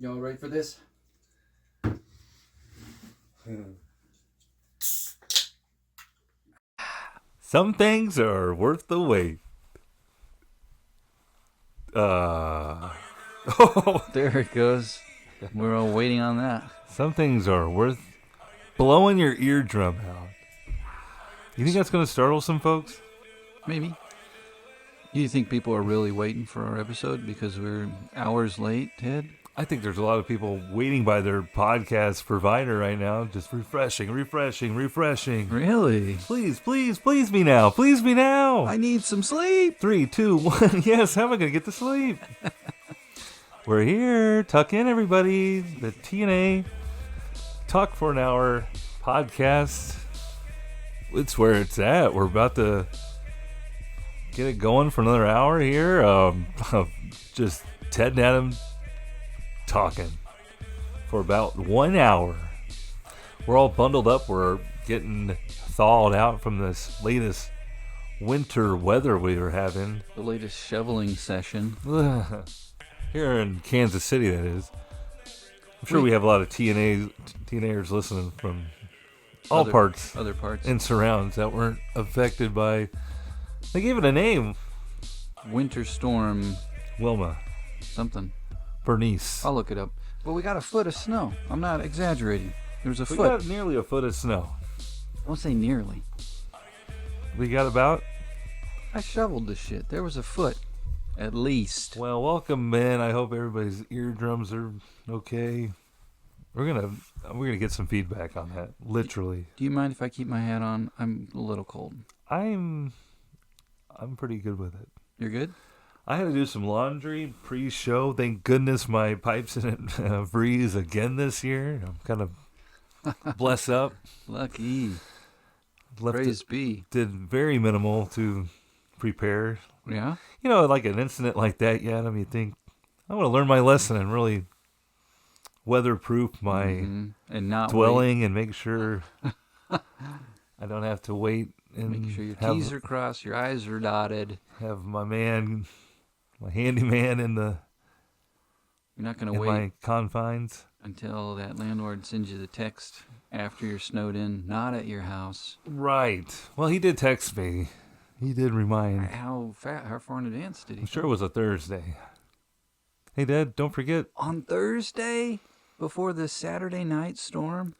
Y'all ready for this? Some things are worth the wait. There it goes. We're all waiting on that. Some things are worth blowing your eardrum out. You think that's going to startle some folks? Maybe. Do you think people are really waiting for our episode because we're hours late, Ted? I think there's a lot of people waiting by their podcast provider right now, just refreshing. Really? Please me now. Please me now. I need some sleep. 3, 2, 1. Yes, how am I going to get to sleep? We're here. Tuck in, everybody. The TNA Talk for an Hour podcast. It's where it's at. We're about to get it going for another hour here. Just Ted and Adam talking for about 1 hour. We're all bundled up. We're getting thawed out from this latest winter weather we were having. The latest shoveling session. Here in Kansas City, that is. I'm sure we have a lot of TNAers listening from other parts and surrounds that weren't affected by. They gave it a name. Winter Storm. Wilma. Something. Bernice. I'll look it up. Well, we got a foot of snow. I'm not exaggerating. There's a We foot. got nearly a foot of snow. Don't say nearly. We got about. I shoveled this shit. There was a foot. At least. Well, welcome, man. I hope everybody's eardrums are okay. We're gonna get some feedback on that. Literally. Do you mind if I keep my hat on? I'm a little cold. I'm pretty good with it. You're good? I had to do some laundry pre-show. Thank goodness my pipes didn't freeze again this year. I'm kind of bless up. Lucky. Praise be. Did very minimal to prepare. Yeah? You know, like an incident like that, Adam, you think, I want to learn my lesson and really weatherproof my and not dwelling wait. and make sure I don't have to wait. And make sure your T's are crossed, your I's are dotted. Have my handyman in the You're not going to wait my confines until that landlord sends you the text after you're snowed in, not at your house. Right. Well, he did text me. He did remind. How far in advance did he? I'm sure it was a Thursday. Hey, Dad, don't forget. On Thursday, before the Saturday night storm,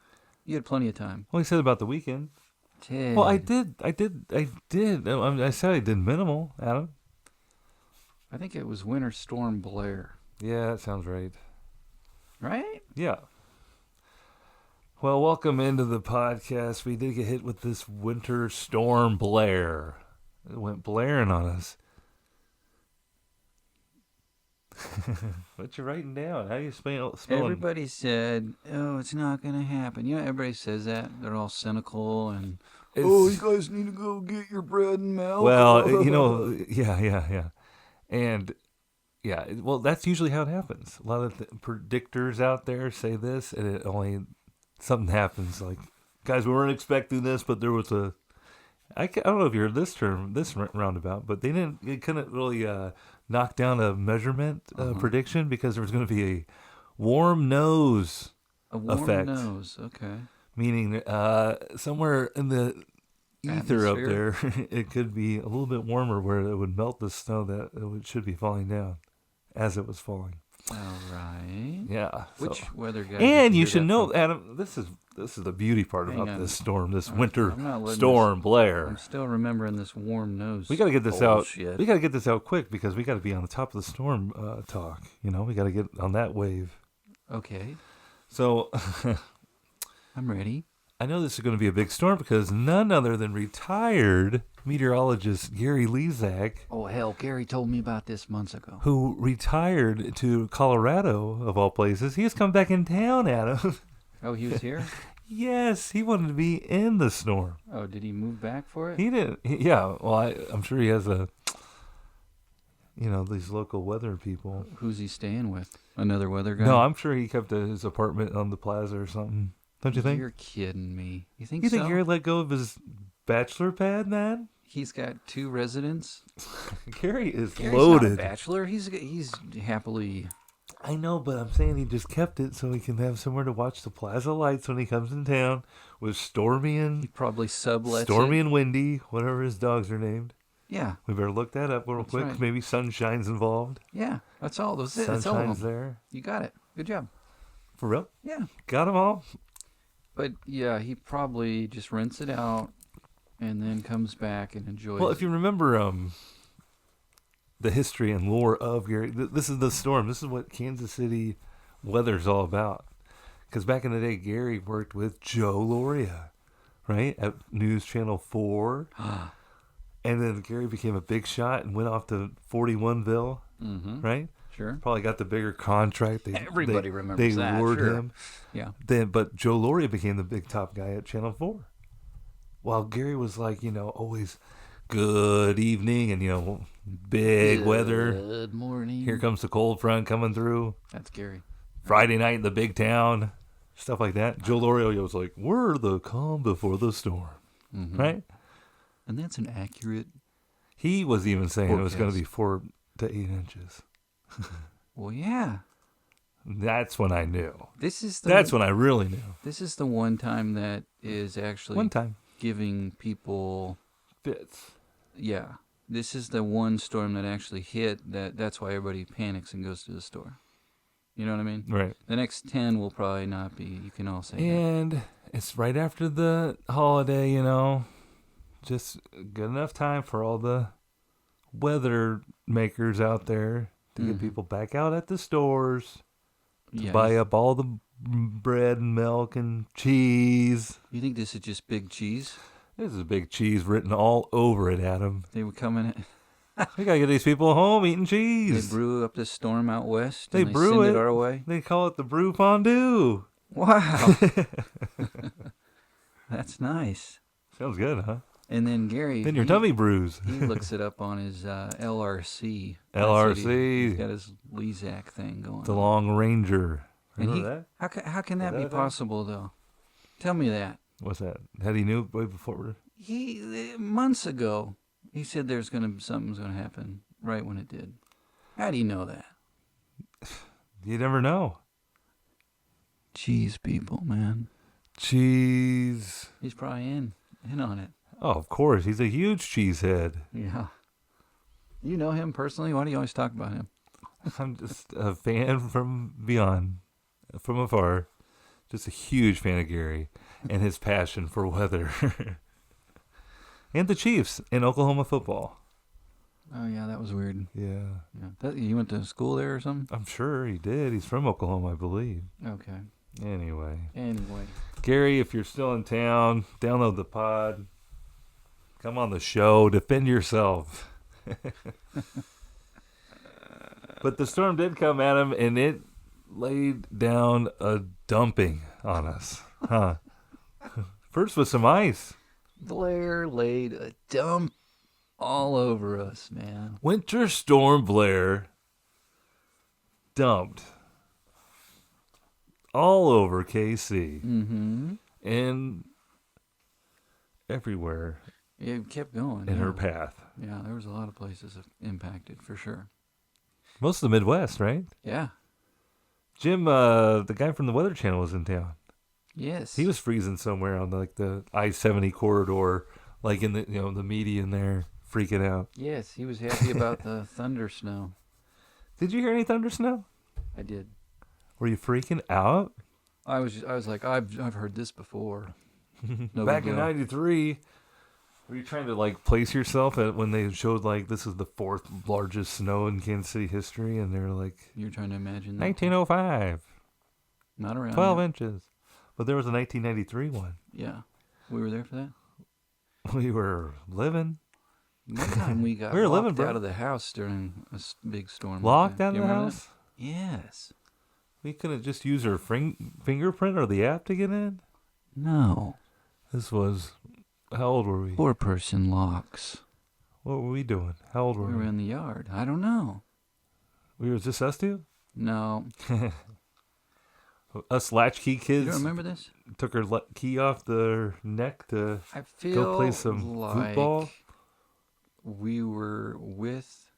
you had plenty of time. Well, he said about the weekend. Ted. Well, I did. I said I did minimal, Adam. I think it was Winter Storm Blair. Yeah, that sounds right. Right? Yeah. Well, welcome into the podcast. We did get hit with this Winter Storm Blair. It went blaring on us. What you writing down? How do you spell? Everybody said, "Oh, it's not going to happen." You know, everybody says that. They're all cynical and, "Oh, you guys need to go get your bread and milk." Well, you know, yeah. And, yeah, well, that's usually how it happens. A lot of predictors out there say this, and it only, something happens. Like, guys, we weren't expecting this, but there was a, I don't know if you heard this roundabout, but they couldn't really knock down a measurement prediction because there was going to be a warm nose effect. A warm nose, okay. Meaning somewhere in the ether up there, it could be a little bit warmer where it would melt the snow that it should be falling down as it was falling. All right. Yeah. Which weather guy? And you should know, Adam, this is the beauty part about this storm, this Winter Storm Blair. I'm still remembering this warm nose. We got to get this out. Shit. We got to get this out quick because we got to be on the top of the storm talk. You know, we got to get on that wave. Okay. So I'm ready. I know this is going to be a big storm because none other than retired meteorologist Gary Lezak. Oh, hell, Gary told me about this months ago. Who retired to Colorado, of all places. He has come back in town, Adam. Oh, he was here? Yes, he wanted to be in the storm. Oh, did he move back for it? He didn't. Yeah, well, I'm sure he has these local weather people. Who's he staying with? Another weather guy? No, I'm sure he kept his apartment on the plaza or something. Don't you think? You're kidding me. You think Gary let go of his bachelor pad, man? He's got 2 residents. Gary is Gary's loaded. Not a bachelor. He's happily I know, but I'm saying he just kept it so he can have somewhere to watch the Plaza Lights when he comes in town with Stormy He and probably sublets Stormy it. and Windy, whatever his dogs are named. Yeah. We better look that up real That's quick. right. Maybe Sunshine's involved. Yeah. That's all. That's all of Sunshine's them. there. You got it. Good job. For real? Yeah. Got them all? But yeah, he probably just rents it out and then comes back and enjoys Well, it. if you remember the history and lore of Gary, this is the storm. This is what Kansas City weather's all about. Because back in the day, Gary worked with Joe Loria, right? At News Channel 4. And then Gary became a big shot and went off to 41ville, right? Sure. Probably got the bigger contract. Everybody remembers that. They lured sure. him. Yeah. But Joe Loria became the big top guy at Channel 4. While Gary was like, always good evening and, big weather. Good morning. Here comes the cold front coming through. That's scary. Friday night in the big town. Stuff like that. Joe Loria was like, we're the calm before the storm. Right? And that's an accurate. He was even saying it was going to Forecast. be 4 to 8 inches. Well, yeah. That's when I knew. That's when I really knew. This is the one time that is actually One time. giving people. Fits. Yeah. This is the one storm that actually hit. That's why everybody panics and goes to the store. You know what I mean? Right. The next 10 will probably not be. You can all say that. And it's right after the holiday, just good enough time for all the weather makers out there to get people back out at the stores to buy up all the bread and milk and cheese. You think this is just big cheese? This is big cheese written all over it, Adam. They would come in. We gotta get these people home eating cheese. They brew up this storm out west. They and brew send it. our way. They call it the brew fondue. Wow. That's nice. Sounds good, huh? And then Gary. Then your tummy brews. He looks it up on his LRC. LRC. He's got his Lezak thing going. The on. Long Ranger. And Remember that? How can that that be a thing? possible though? Tell me that. What's that? Had he knew way before? He months ago he said something's gonna happen right when it did. How do you know that? You never know. Cheese people, man. Cheese. He's probably in on it. Oh, of course. He's a huge cheesehead. Yeah. You know him personally? Why do you always talk about him? I'm just a fan from beyond, from afar. Just a huge fan of Gary and his passion for weather. And the Chiefs in Oklahoma football. Oh yeah, that was weird. Yeah. You went to school there or something? I'm sure he did. He's from Oklahoma, I believe. Okay. Anyway. Gary, if you're still in town, download the pod. Come on the show. Defend yourself. But the storm did come at him, and it laid down a dumping on us. Huh? First with some ice. Blair laid a dump all over us, man. Winter Storm Blair dumped all over KC. Mm-hmm. And everywhere It kept going. in her path. Yeah, there was a lot of places impacted for sure. Most of the Midwest, right? Yeah. Jim, the guy from the Weather Channel, was in town. Yes. He was freezing somewhere on the I-70 corridor, like in the the median there, freaking out. Yes, he was happy about the thunder snow. Did you hear any thunder snow? I did. Were you freaking out? I was like, I've heard this before. No Back big in deal. '93, were you trying to place yourself at when they showed this is the 4th largest snow in Kansas City history, and they're like You're trying to imagine that. 1905, Not around 12 yet. inches, but there was a 1993 one. Yeah. We were there for that. We were living. One time we got We were living, locked bro. out of the house during a big storm. like Locked that. out Do of you the remember house. that? Yes. We couldn't just use our fingerprint or the app to get in. No. This was, how old were we? 4-person locks. What were we doing? How old were We were we? in the yard. I don't know. We were just us two? No. Us latchkey You kids don't remember this? took her key off their neck to I feel play some like football? we were with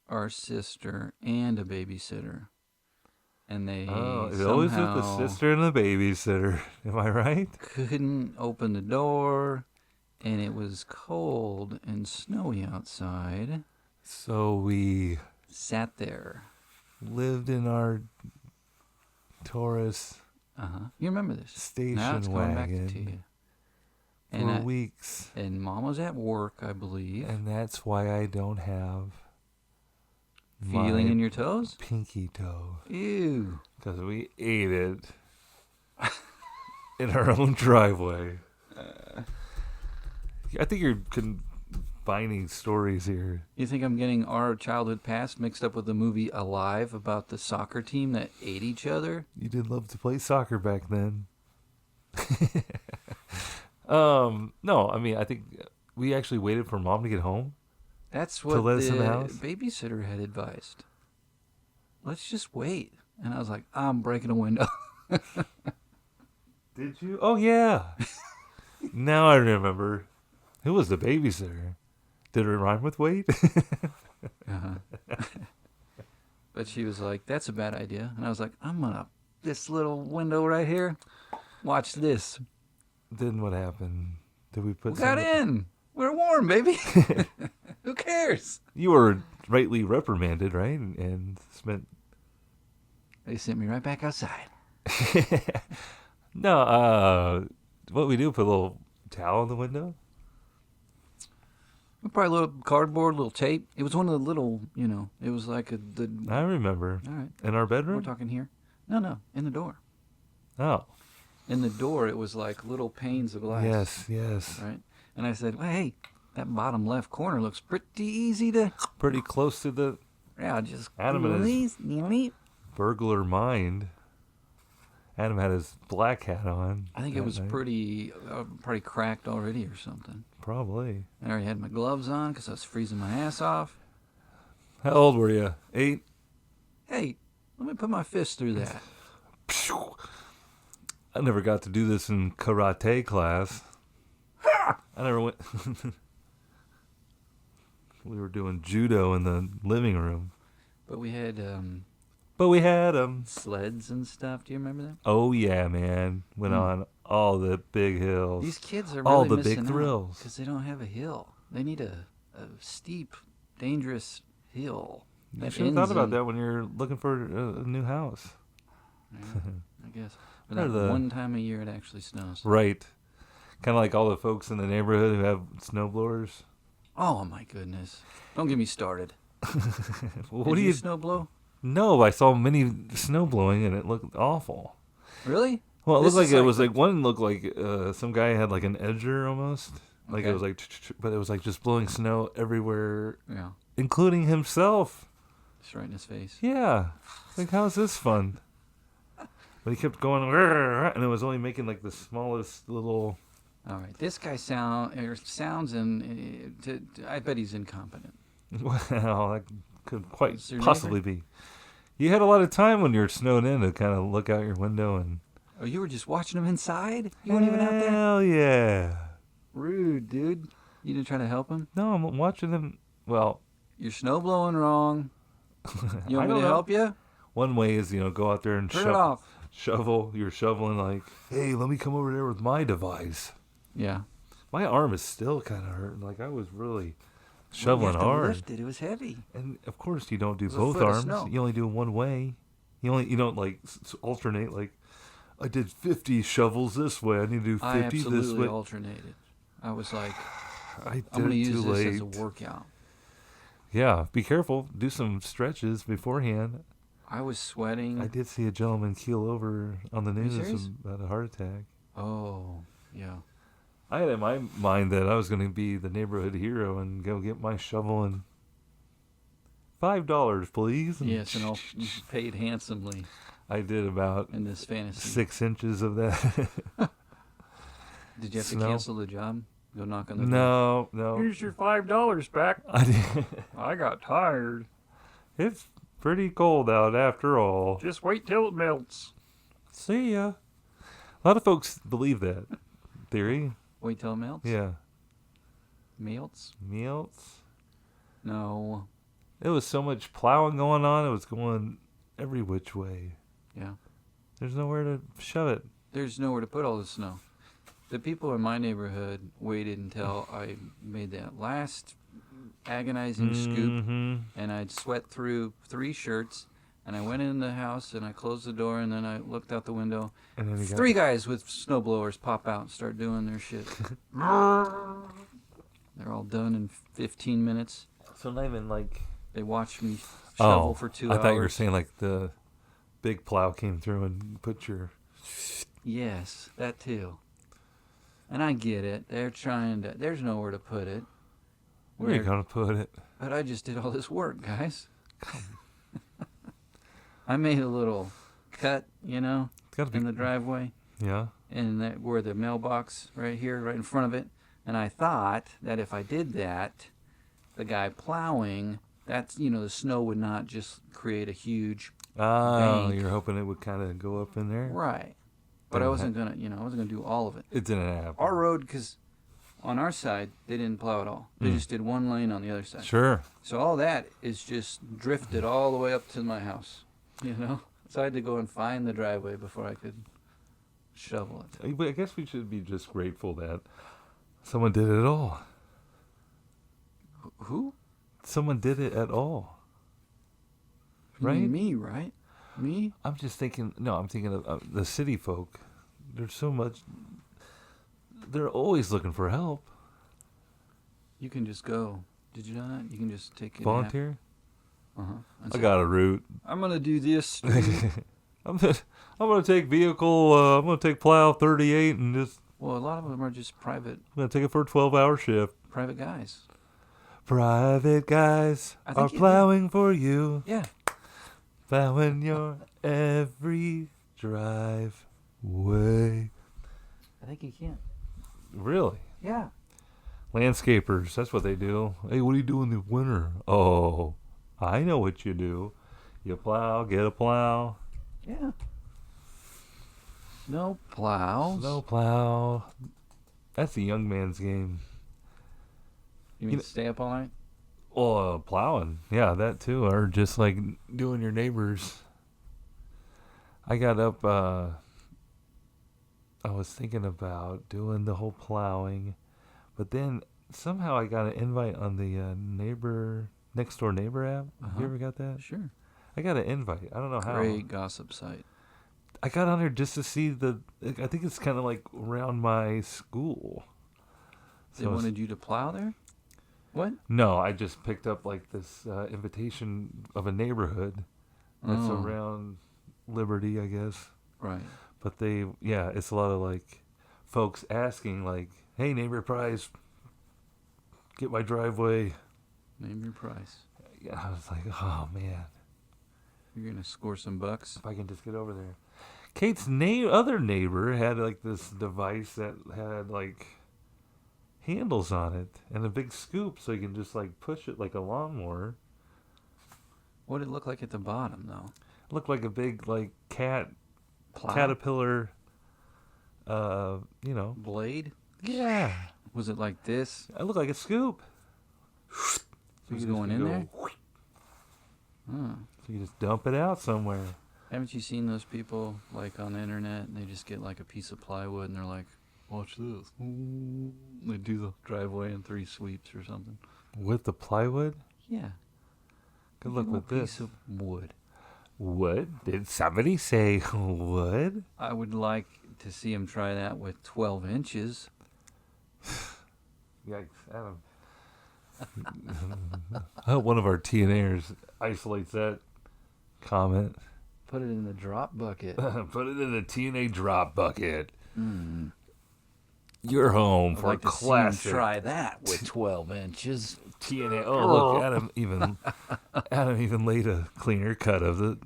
our sister and a babysitter and they it always with the somehow sister and the babysitter. Am I right? couldn't open the door, and it was cold and snowy outside. So we Sat there. lived in our Taurus You remember this? station Now it's coming back wagon to you. for weeks. And Mom was at work, I believe. And that's why I don't have Feeling my in your toes? pinky toe. Ew. Because we ate it in our own driveway. I think you're combining stories here. You think I'm getting our childhood past mixed up with the movie Alive about the soccer team that ate each other? You did love to play soccer back then. No, I mean, I think we actually waited for Mom to get home. That's what let the us in the house? babysitter had advised. Let's just wait. And I was like, I'm breaking a window. Did you? Oh, yeah. Now I remember. Who was the babysitter? Did it rhyme with wait? But she was like, that's a bad idea. And I was like, this little window right here, watch this. Then what happened? Did we put We got in. We're warm, baby. Who cares? You were rightly reprimanded, right? And spent... They sent me right back outside. No, what we do, put a little towel in the window? Probably a little cardboard, little tape. It was one of the little, it was like I remember. All right. In our bedroom? We're talking here. No, in the door. Oh. In the door, it was like little panes of glass. Yes. Right? And I said, well, hey, that bottom left corner looks pretty easy to... Pretty close to the Yeah, just... Adam and his burglar mind. Adam had his black hat on. I think it was pretty cracked already or something. Probably. I already had my gloves on because I was freezing my ass off. How old were you? 8? Hey, let me put my fist through that. I never got to do this in karate class. I never went... We were doing judo in the living room. But we had sleds and stuff. Do you remember that? Oh, yeah, man. Went on all the big hills. These kids are really all the missing big thrills. because they don't have a hill. They need a steep, dangerous hill. You should have thought about that when you're looking for a new house. Yeah, I guess. But that one time a year it actually snows. Right. Kind of like all the folks in the neighborhood who have snowblowers. Oh, my goodness. Don't get me started. What Did you snow blow? No, I saw mini snow blowing and it looked awful. Really? Well, it looked like it was like one looked like some guy had like an edger almost. Like it was like, but it was like just blowing snow everywhere. Yeah. Including himself. Just right in his face. Yeah. Like, how's this fun? But he kept going, and it was only making like the smallest little... All right. This guy sounds and I bet he's incompetent. Well, that could quite Is your possibly be. You had a lot of time when you're snowed in to kind of look out your window and... Oh, you were just watching him inside? You weren't even out there? Hell yeah. Rude, dude. You didn't try to help him? No, I'm watching him. Well... You're snow blowing wrong. You want me to help you? One way is, go out there and Turn it off. shovel. You're shoveling like, hey, let me come over there with my device. Yeah. My arm is still kind of hurting. Like, I was really shoveling you have to hard. lift it. It was heavy. And, of course, you don't do It was a both foot of arms. snow. You only do one way. You don't, like, alternate. Like, I did 50 shovels this way. I need to do 50 I this absolutely way. alternated. I was like, I did I'm going to it use too this late. as a workout. Yeah, be careful. Do some stretches beforehand. I was sweating. I did see a gentleman keel over on the news serious? about a heart attack. Oh, yeah. I had in my mind that I was going to be the neighborhood hero and go get my shovel and $5, please. And Yes, and I'll paid handsomely I did about in this fantasy. 6 inches of that. Did you have Snow. to cancel the job? Go knock on the door? No. Here's your $5 back. I did. I got tired. It's pretty cold out after all. Just wait till it melts. See ya. A lot of folks believe that theory. Wait till it melts? Yeah. Melts? Melts. No. There was so much plowing going on. It was going every which way. Yeah. There's nowhere to shove it. There's nowhere to put all the snow. The people in my neighborhood waited until I made that last agonizing scoop, and I'd sweat through 3 shirts, and I went in the house, and I closed the door, and then I looked out the window. And then 3 guys with snowblowers pop out and start doing their shit. They're all done in 15 minutes. So not even like... They watched me shovel for 2 hours. I thought you were saying like the big plow came through and put your... Yes, that too. And I get it. They're trying to... There's nowhere to put it. Where are you going to put it? But I just did all this work, guys. I made a little cut, in the driveway. Yeah. And where the mailbox right here, right in front of it. And I thought that if I did that, the guy plowing, that's, the snow would not just create a huge bank. You're hoping it would kind of go up in there? Right. But I wasn't going to, do all of it. It didn't happen. Our road, because on our side, they didn't plow at all. They just did 1 lane on the other side. Sure. So all that is just drifted all the way up to my house, So I had to go and find the driveway before I could shovel it. But I guess we should be just grateful that someone did it at all. Who? Someone did it at all. You Right? mean me, right? Me? I'm just thinking, I'm thinking of the city folk. There's so much, they're always looking for help. You can just go. Did you know that? You can just take it. Volunteer? Uh-huh. I got a route. I'm going to do this. I'm gonna take vehicle. I'm gonna take plow 38 and just. Well, a lot of them are just private. I'm gonna take it for a 12-hour shift. Private guys. Private guys are plowing for you. Yeah. Plowing your every driveway. I think you can. Really? Yeah. Landscapers. That's what they do. Hey, what do you do in the winter? Oh, I know what you do. You plow. Get a plow. Yeah. No plows. No plow. That's a young man's game. You mean stay up all night? Well, plowing. Yeah, that too. Or just like doing your neighbors. I got up, I was thinking about doing the whole plowing. But then somehow I got an invite on the next door neighbor app. You ever got that? Sure. I got an invite. I don't know how. Great gossip site. I got on there just to see I think it's kind of like around my school. They wanted you to plow there? What? No, I just picked up like this invitation of a neighborhood that's around Liberty, I guess. Right. But it's a lot of like folks asking like, hey, name your price, get my driveway. Name your price. Yeah, I was like, oh man. You're going to score some bucks? If I can just get over there. Kate's other neighbor had like this device that had like handles on it and a big scoop so you can just like push it like a lawnmower. What did it look like at the bottom, though? It looked like a big like Plow? caterpillar, Blade? Yeah. Was it like this? It looked like a scoop. So it was going in there? So you just dump it out somewhere. Haven't you seen those people like on the internet and they just get like a piece of plywood and they're like, watch this. Ooh. They do the driveway in 3 sweeps or something. With the plywood? Yeah. Good luck with this. Piece of wood. Wood? Did somebody say wood? I would like to see him try that with 12 inches. Yikes, Adam. I hope one of our TNAers isolates that comment. Put it in the drop bucket. Put it in the TNA drop bucket. You're home for like a classic. To try that with 12 inches. TNA. Oh, look, Adam even laid a cleaner cut of the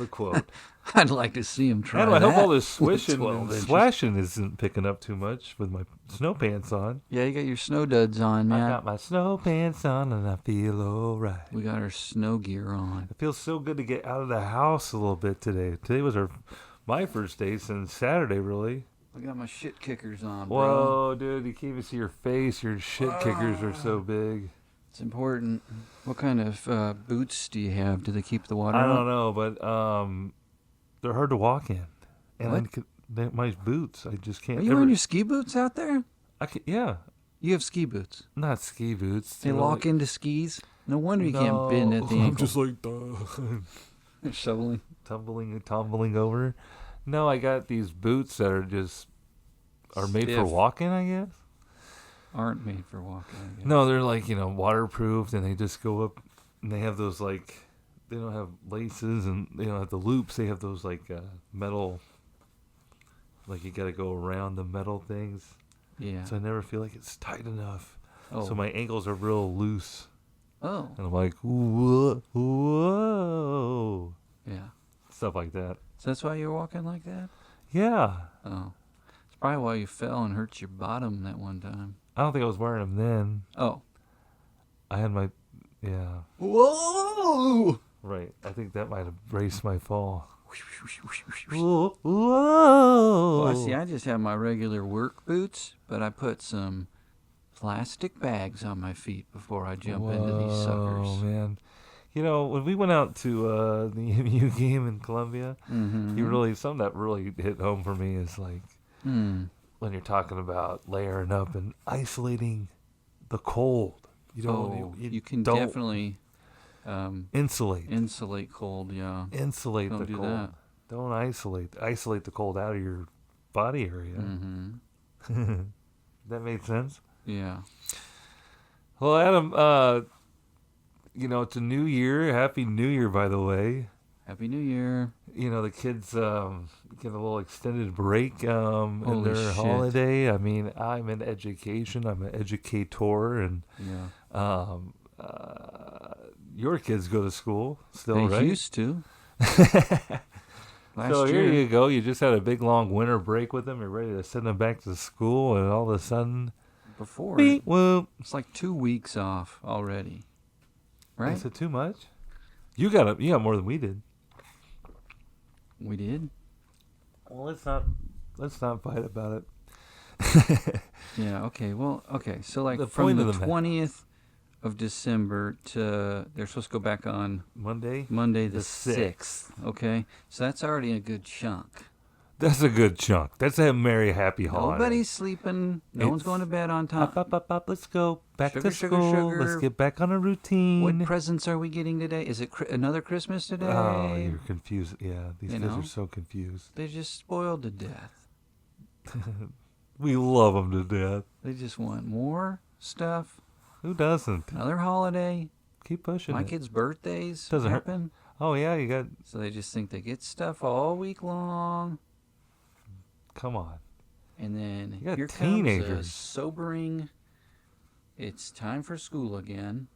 quote. I'd like to see him try Adam, that. I hope all this swishing 12 and inches. slashing isn't picking up too much with my snow pants on. Yeah, you got your snow duds on, man. I got my snow pants on and I feel alright. We got our snow gear on. It feels so good to get out of the house a little bit today. Today was my first day since Saturday, really. I got my shit kickers on, bro. Whoa, dude, you can't even see your face. Your shit kickers are so big. It's important. What kind of boots do you have? Do they keep the water I out? don't know, but they're hard to walk in. And What? my boots, I just can't. Are you wearing your ski boots out there? Yeah, You have ski boots. not ski boots. They lock into skis. No wonder you can't bend at the I'm ankle. just like shoveling. tumbling over. No, I got these boots that are made for Stiff. walking, I guess. Aren't made for walking. I guess. No, they're like, waterproofed, and they just go up, and they have those they don't have laces, and they don't have the loops. They have those metal, you got to go around the metal things. Yeah. So I never feel like it's tight enough. Oh. So my ankles are real loose. Oh. And I'm like, whoa, whoa. Yeah. Stuff like that. So that's why you're walking like that? Yeah. Oh. It's probably why you fell and hurt your bottom that one time. I don't think I was wearing them then. Oh. I had my, yeah. Whoa! Right. I think that might have braced my fall. Whoa. Whoa. Well, see, I just have my regular work boots, but I put some plastic bags on my feet before I jump into these suckers. Oh, man. When we went out to the MU game in Columbia, something that really hit home for me is when you're talking about layering up and isolating the cold. You can definitely insulate. Insulate cold, yeah. Insulate Don't the do cold. that. Don't isolate. Isolate the cold out of your body area. Mm-hmm. That made sense? Yeah. Well, Adam, it's a new year. Happy New Year, by the way. Happy New Year. The kids get a little extended break in Holy their shit. holiday. I mean, I'm in education. I'm an educator, and Yeah. your kids go to school still, They right? used to. Last So year. here you go. You just had a big long winter break with them. You're ready to send them back to school, and all of a sudden, Before. beep, whoop. It's like 2 weeks off already. Right? Is it too much? You got more than we did. We did? Well, let's not fight about it. Yeah, okay. Well, okay. So, The from point the of the 20th of December to, they're supposed to go back on Monday the the 6th. Okay? So that's already a good chunk. That's a good chunk. That's a merry, happy holiday. Nobody's sleeping. No one's going to bed on time. Up. Let's go back Sugar, to sugar, school. sugar. Let's get back on a routine. What presents are we getting today? Is it another Christmas today? Oh, you're confused. Yeah, these kids know? are so confused. They're just spoiled to death. We love them to death. They just want more stuff. Who doesn't? Another holiday. Keep pushing My it. kids' birthdays Doesn't hurt. happen. Oh, yeah, you got... So they just think they get stuff all week long. Come on. And then You got here teenagers. comes a sobering, it's time for school again,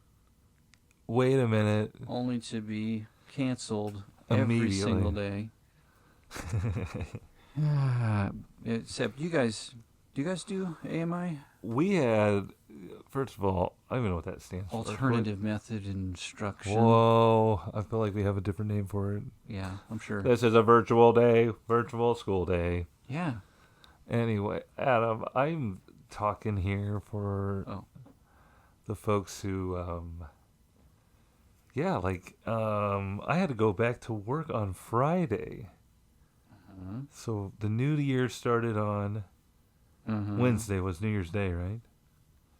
Wait a minute. only to be canceled every Immediately. single day. Except do you guys do AMI? We had... First of all, I don't even know what that stands for. Alternative method instruction. Whoa. I feel like we have a different name for it. Yeah, I'm sure. This is a virtual day. Virtual school day. Yeah. Anyway, Adam, I'm talking here for the folks who, I had to go back to work on Friday. Uh-huh. So the new year started on Wednesday, was New Year's Day, right?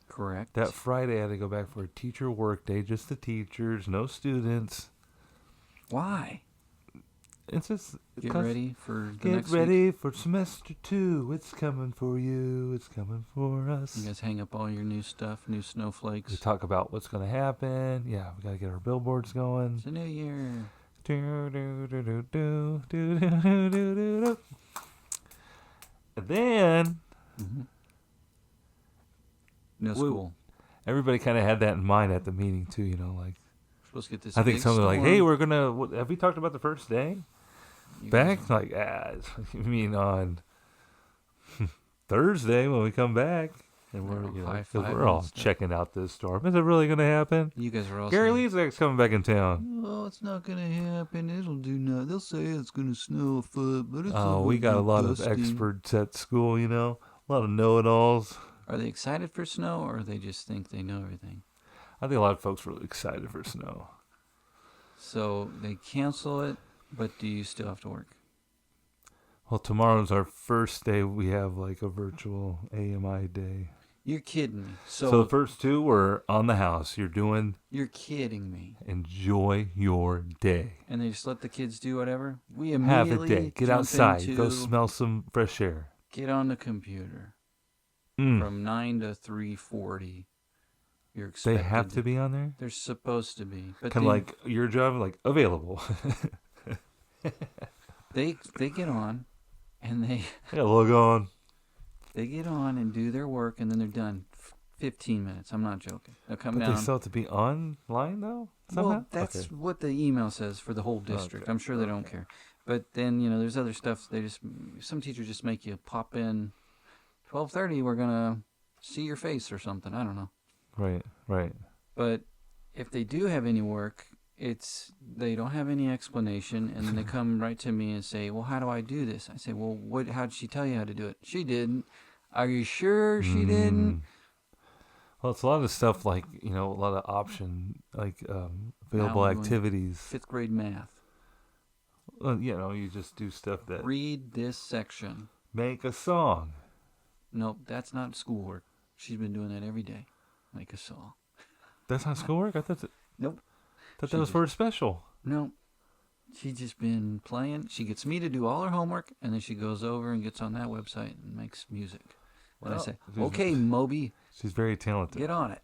Correct. That Friday I had to go back for a teacher work day, just the teachers, no students. Why? It's just Get ready for the Get next ready week. for semester 2. It's coming for you. It's coming for us. You guys hang up all your new stuff, new snowflakes. We talk about what's going to happen. Yeah, we got to get our billboards going. It's a new year. Do, do, do, do, do, do, do, do, do, do. And then No school. everybody kind of had that in mind at the meeting too. We're supposed to get this. I think big some were like, storm. "Hey, we're gonna." Have we talked about the first day You back? guys- Like, you mean on Thursday when we come back? And we're, High because five we're all and stuff. checking out this storm. Is it really gonna happen? You guys are all Gary saying, Lee's coming back in town. "Oh, it's not gonna happen. It'll do nothing. They'll say it's gonna snow a foot, but it's Oh, we got a lot of experts at school. A lot of know-it-alls. Are they excited for snow, or they just think they know everything? I think a lot of folks were really excited for snow. So they cancel it, but do you still have to work? Well, tomorrow's our first day. We have like a virtual AMI day. You're kidding me. So the first two were on the house. You're kidding me. Enjoy your day. And they just let the kids do whatever? We Have immediately a day. Get jump outside. into Go smell some fresh air. get on the computer. Mm. From 9 to 3:40. You're They expected have to be on there? They're supposed to be. But Kind of like your job, like available. they get on and they log on. They get on and do their work, and then they're done. 15 minutes. I'm not joking. They'll come But down. they still have to be online, though? Somehow? Well, that's okay. what the email says for the whole district. Okay. I'm sure they don't care. But then, there's other stuff. Some teachers just make you pop in. 12:30, we're going to see your face or something. I don't know. Right. But if they do have any work, they don't have any explanation, and then they come right to me and say, well, how do I do this? I say, well, how did she tell you how to do it? She didn't. Are you sure she didn't? Well, it's a lot of stuff like, a lot of option, like available activities. 5th grade math. Well, you just do stuff that... Read this section. Make a song. Nope, that's not schoolwork. She's been doing that every day. Make a song. That's not schoolwork? I thought Nope. that was for a special. Nope. She's just been playing. She gets me to do all her homework, and then she goes over and gets on that website and makes music. And I say, okay, Moby. She's very talented. Get on it.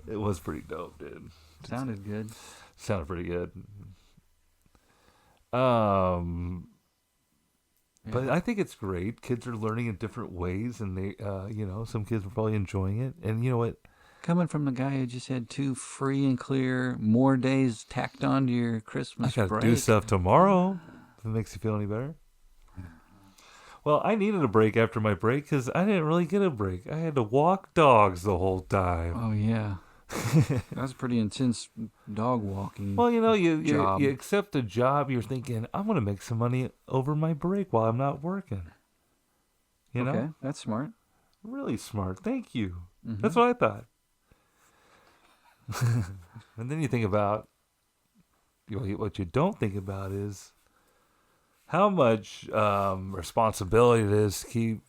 It was pretty dope, dude. Sounded good. Sounded pretty good. But I think it's great. Kids are learning in different ways, and they, some kids are probably enjoying it. And you know what? Coming from the guy who just had 2 free and clear more days tacked onto your Christmas break. I got to do stuff tomorrow. If it makes you feel any better. Well, I needed a break after my break because I didn't really get a break. I had to walk dogs the whole time. Oh, yeah. That was pretty intense dog walking. Well, you accept a job. You're thinking, I'm going to make some money over my break while I'm not working. You know? Okay, that's smart. Really smart. Thank you. Mm-hmm. That's what I thought. And then you think about, what you don't think about is how much responsibility it is to keep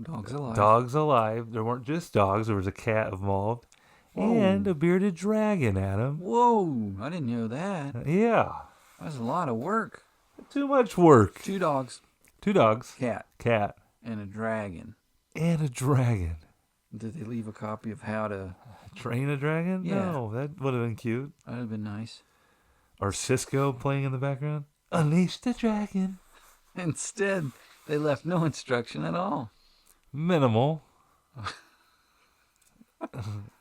dogs alive. There weren't just dogs. There was a cat involved. Whoa. And a bearded dragon, Adam. Whoa, I didn't know that. Yeah. That's a lot of work. Too much work. 2 dogs. 2 dogs. Cat. And a dragon. Did they leave a copy of how to... Train a dragon? Yeah. No, that would have been cute. That would have been nice. Or Cisco playing in the background. Unleash the dragon. Instead, they left no instruction at all. Minimal.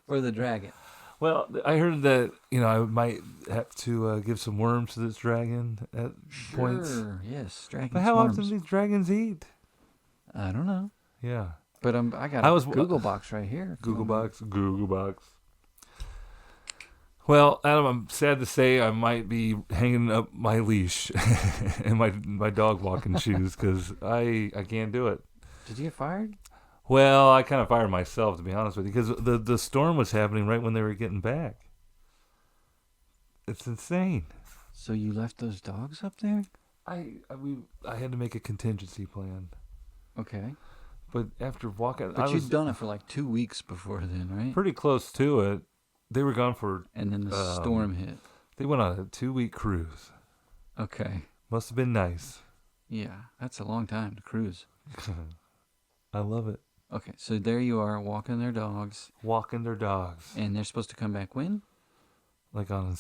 For the dragon. Well, I heard that, I might have to give some worms to this dragon at points. Sure, yes, dragons. But how worms. often do these dragons eat? I don't know. Yeah. But I got a Google box right here. Google box. Well, Adam, I'm sad to say I might be hanging up my leash and my dog walking shoes because I can't do it. Did you get fired? Well, I kind of fired myself, to be honest with you, because the storm was happening right when they were getting back. It's insane. So you left those dogs up there? I had to make a contingency plan. Okay. But after walking... But you'd done it for like 2 weeks before then, right? Pretty close to it. They were gone for... And then the storm hit. They went on a 2-week cruise. Okay. Must have been nice. Yeah, that's a long time to cruise. I love it. Okay, so there you are, walking their dogs. And they're supposed to come back when? Like on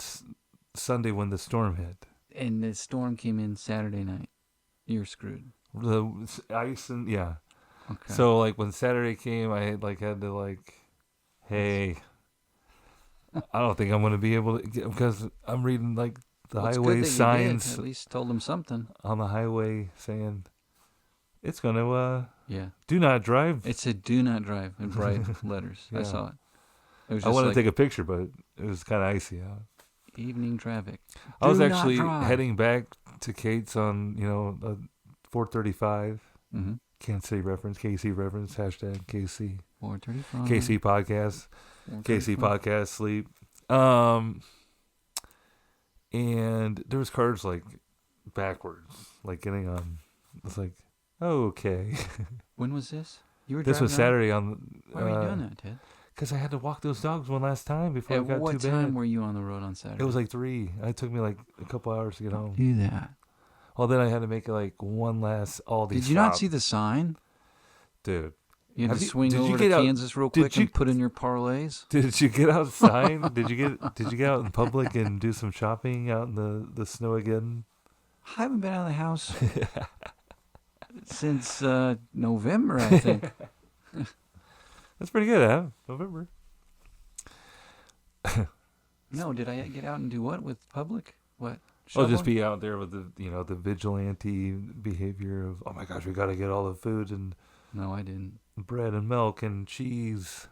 Sunday when the storm hit. And the storm came in Saturday night. You're screwed. The ice and... Yeah. Okay. So, like, when Saturday came, I had to, hey... I don't think I'm going to be able to get, because I'm reading the highway signs. At least told them something on the highway saying it's going to do not drive. It said do not drive in bright letters. Yeah. I saw it. I wanted to take a picture, but it was kind of icy out. Evening traffic. I was actually heading back to Kate's on 435. Mm-hmm. Kansas City reference, KC reference, hashtag KC. 435. KC podcast. KC podcast sleep. And there was cars like backwards, like getting on. It's like, okay. When was this? You were This was driving Saturday around? on. Why were you doing that, Ted? Because I had to walk those dogs one last time before At it got what too time bad. were you on the road on Saturday? It was like 3. It took me like a couple hours to get home. Do that. Well, then I had to make it like one last Aldi Did you stop. not see the sign? Dude. You had Have to you- swing did you over get to out- Kansas real did quick you- and put in your parlays? Did you get outside? Did you get out in public and do some shopping out in the snow again? I haven't been out of the house since November, I think. That's pretty good, huh? November. No, did I get out and do what with public? What? I'll just Shoveling? be out there with the vigilante behavior of, oh my gosh, we got to get all the food and No, I didn't. bread and milk and cheese.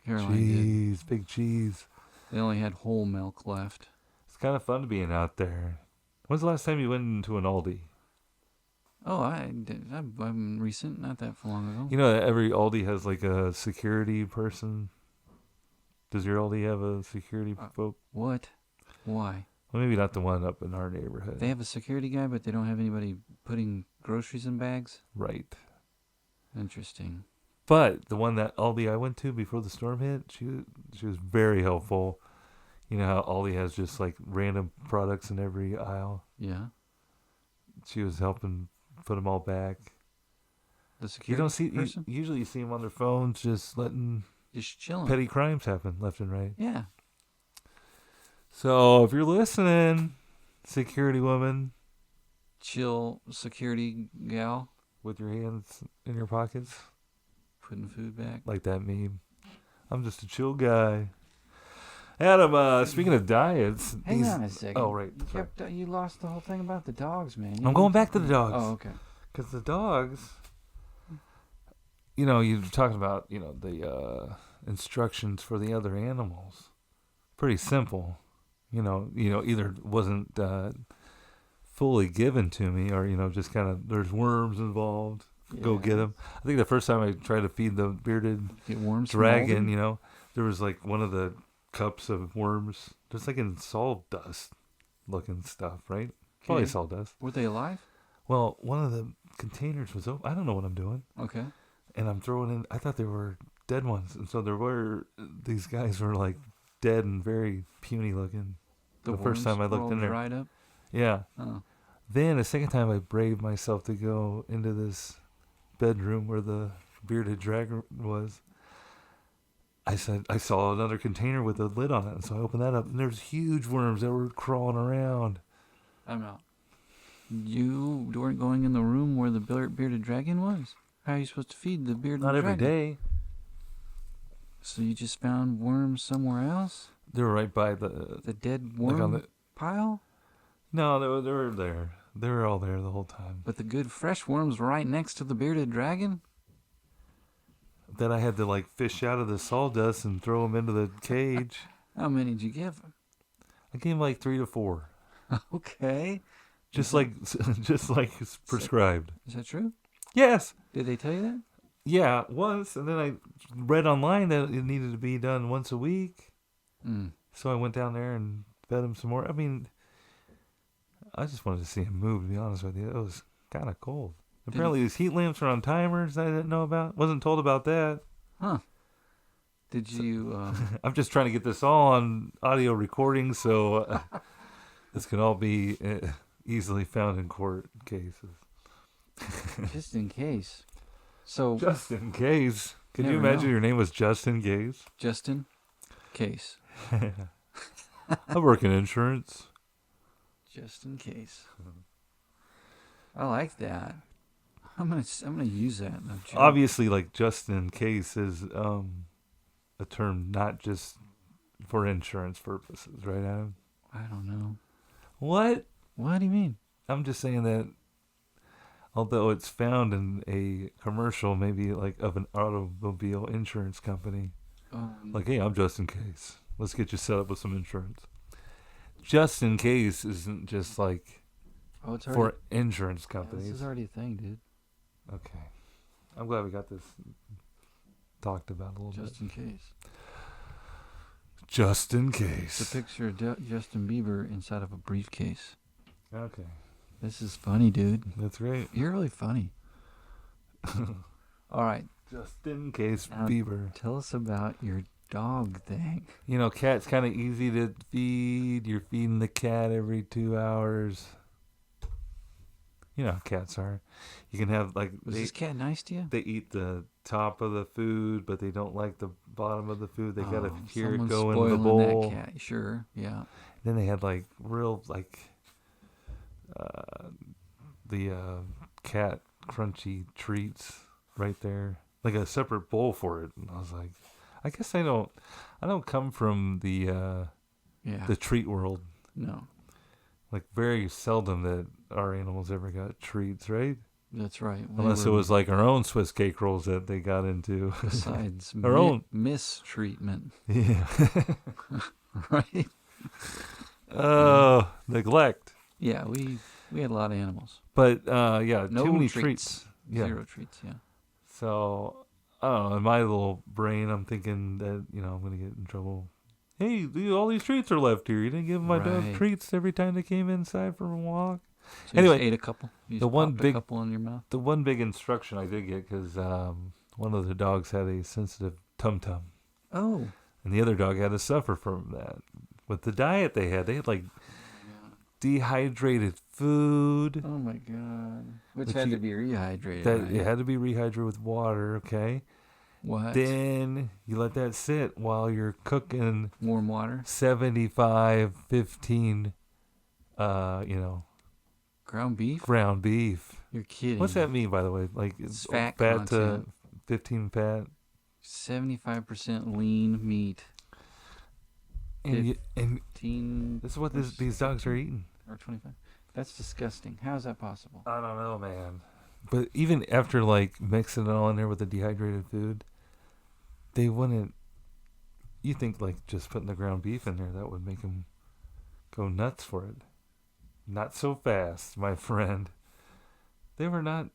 Caroline did. Cheese, big cheese. They only had whole milk left. It's kind of fun being out there. When's the last time you went into an Aldi? Oh, I did. I'm recent, not that long ago. You know that every Aldi has like a security person. Does your Aldi have a security folk? What? Why? Well, maybe not the one up in our neighborhood. They have a security guy, but they don't have anybody putting groceries in bags? Right. Interesting. But the one that Aldi I went to before the storm hit, she was very helpful. You know how Aldi has just like random products in every aisle? Yeah. She was helping put them all back. The You security don't see, person? usually you see them on their phones just letting Just chilling. petty crimes happen left and right. Yeah. So if you're listening, security woman, Chill security gal with your hands in your pockets, putting food back. like that meme. I'm just a chill guy. Adam, speaking of diets, Hang on a second. Oh, right. You you lost the whole thing about the dogs, man. I'm going back to the dogs. Oh, okay. Because the dogs, you're talking about, the instructions for the other animals. Pretty simple. Either wasn't fully given to me or, just kind of, there's worms involved. Go get them. I think the first time I tried to feed the bearded Get worms from dragon, Aldi? there was like one of the cups of worms, just like in sawdust looking stuff, right? Probably Okay. sawdust. Were they alive? Well, one of the containers was open. I don't know what I'm doing. Okay. And I'm throwing in, I thought they were dead ones. And so these guys were like dead and very puny looking. The first worms time I were looked all in there. dried up? Yeah. Oh. Then the second time I braved myself to go into this bedroom where the bearded dragon was. I saw another container with a lid on it. And so I opened that up and there's huge worms that were crawling around. I'm out. You weren't going in the room where the bearded dragon was? How are you supposed to feed the bearded Not dragon? every day. So you just found worms somewhere else? They were right by the The dead like worm on the, pile? no, they were there. They were all there the whole time. But the good fresh worms right next to the bearded dragon? Then I had to like fish out of the sawdust and throw them into the cage. How many did you give? I gave him like 3 to 4, Okay. just like it's prescribed. Is that true? Yes, Did they tell you that? yeah, once, and then I read online that it needed to be done once a week. Mm. So I went down there and fed him some more. I mean, I just wanted to see him move. To be honest with you, it was kind of cold. Apparently, these heat lamps are on timers. I didn't know about. Wasn't told about that. Huh. Did you... I'm just trying to get this all on audio recording, so this can all be easily found in court cases. just in case. So, Just in case. Can you Never imagine know. your name was Justin Gaze? Justin, case. I work in insurance. Just in case. I like that. I'm gonna use that. No joke. Obviously, like just in case is a term not just for insurance purposes, right, Adam? I don't know. What? What do you mean? I'm just saying that although it's found in a commercial, maybe like of an automobile insurance company, like, hey, I'm just in case. Let's get you set up with some insurance. Just in case isn't just like it's for already, insurance yeah, companies. this is already a thing, dude. Okay. I'm glad we got this talked about a little bit. Just in case. Just in It's case. a picture of Justin Bieber inside of a briefcase. Okay. This is funny, dude. That's great. You're really funny. All right. Just in case, Now, Bieber. Tell us about your dog thing. You know, cat's kind of easy to feed. You're feeding the cat every 2 hours. You know how cats are. You can have, like... Was this cat nice to you? They eat the top of the food, but they don't like the bottom of the food. They gotta hear it someone's go in the spoiling bowl. that cat. Sure, yeah. Then they had like real the cat crunchy treats right there, like a separate bowl for it. And I was like, I guess I don't come from the treat world. No, Like very seldom that our animals ever got treats, right? that's right. Unless it was like our own Swiss cake rolls that they got into. Besides our own mistreatment. Yeah. Right? Oh, neglect. Yeah, we had a lot of animals. But yeah, No too many treats. treats. Yeah. 0 treats, yeah. So I don't know. In my little brain, I'm thinking that I'm gonna get in trouble. Hey, all these treats are left here. You didn't give my dog Right. treats every time they came inside for a walk. So you Anyway, just ate a couple. You the just one popped big- a couple in your mouth. The one big instruction I did get because one of the dogs had a sensitive tum tum, Oh, and the other dog had to suffer from that. With the diet they had like dehydrated food. oh my God! Which Which had you- to be rehydrated. That right? it had to be rehydrated with water. Okay. What? Then you let that sit while you're cooking Warm water. 75, 15, Ground beef. ground beef. You're kidding. What's that mean, by the way? Like It's fat to content. 15 fat. 75% lean meat. And 15 this is what these dogs are eating. or 25. That's disgusting. How is that possible? I don't know, man. But even after like mixing it all in there with the dehydrated food, they wouldn't. You think like just putting the ground beef in there, that would make them go nuts for it? Not so fast, my friend. They were not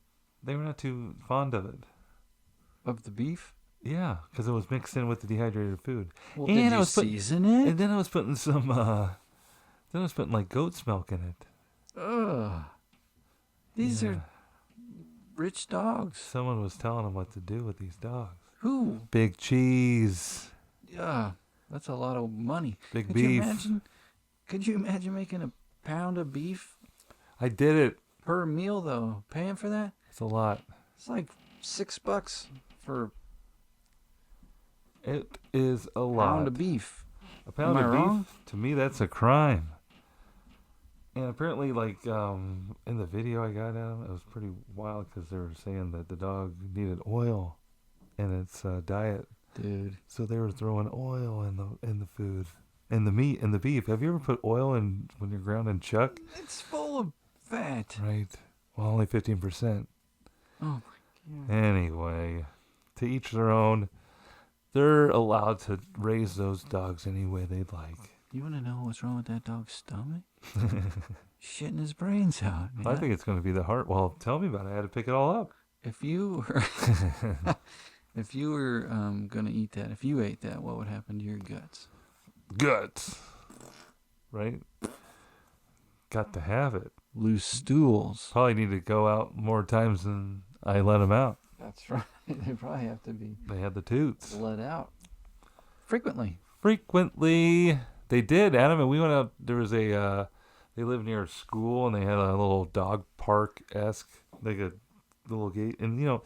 too fond of it. Of the beef? Yeah, because it was mixed in with the dehydrated food. Well, And did I you was put- season it? And then I was putting some. Then I was putting like goat's milk in it. Ugh. These Yeah. are rich dogs. Someone was telling them what to do with these dogs. Who? Big cheese, Yeah, that's a lot of money. big Could beef. you imagine? Could you imagine making a pound of beef I did it. per meal though? Paying for that? It's a lot. It's like $6 for It is a a lot. pound of beef. A pound Am of I beef, wrong? to me, that's a crime. And apparently, like in the video I got at them, it was pretty wild because they were saying that the dog needed oil in its diet, Dude. so they were throwing oil in the food, in the meat, and the beef. Have you ever put oil in when you're grounding chuck? It's full of fat. Right. Well, only 15%. Oh my God. Anyway, to each their own. They're allowed to raise those dogs any way they'd like. You want to know what's wrong with that dog's stomach? Shitting his brains out. Man. I think it's going to be the heart. Well, tell me about it. I had to pick it all up. If you were, if you were gonna eat that, if you ate that, what would happen to your guts? Guts. Right? Got to have it. Loose stools. Probably need to go out more times than I let them out. That's right. They probably have to be They had the toots. let out frequently. Frequently. They did, Adam, and we went out. There was a, they live near a school, and they had a little dog park-esque, like a little gate. And,